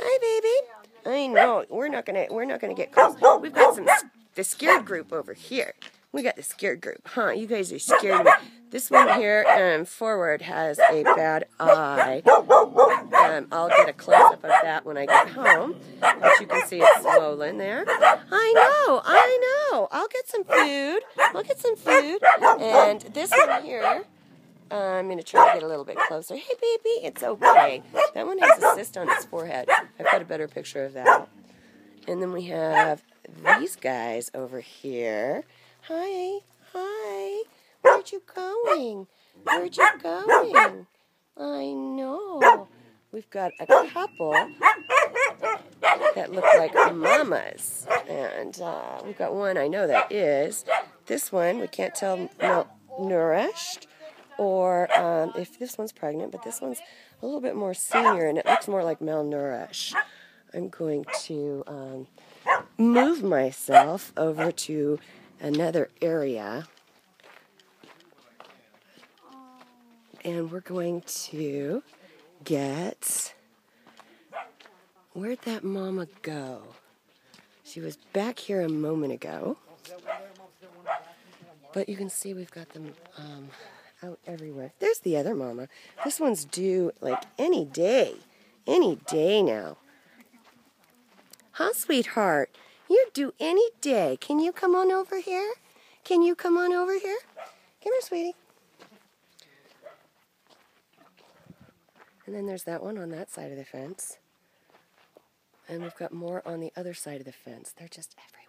Hi, baby. I know we're not gonna get close. We've got the scared group over here. We got the scared group, huh? You guys are scared of me. This one here, forward, has a bad eye. I'll get a close-up of that when I get home. But you can see it's swollen there. I know. I'll get some food. And this one here, I'm going to try to get a little bit closer. Hey, baby, it's okay. That one has a cyst on its forehead. I've got a better picture of that. And then we have these guys over here. Hi. Where'd you going? I know. We've got a couple that look like mamas. And we've got one I know that is. This one, we can't tell malnourished or if this one's pregnant, but this one's a little bit more senior and it looks more like malnourished. I'm going to move myself over to another area. And we're going to get... Where'd that mama go? She was back here a moment ago. But you can see we've got them out everywhere. There's the other mama. This one's due like any day. Any day now. Huh, sweetheart? You're due any day. Can you come on over here? Come here, sweetie. And then there's that one on that side of the fence. And we've got more on the other side of the fence. They're just everywhere.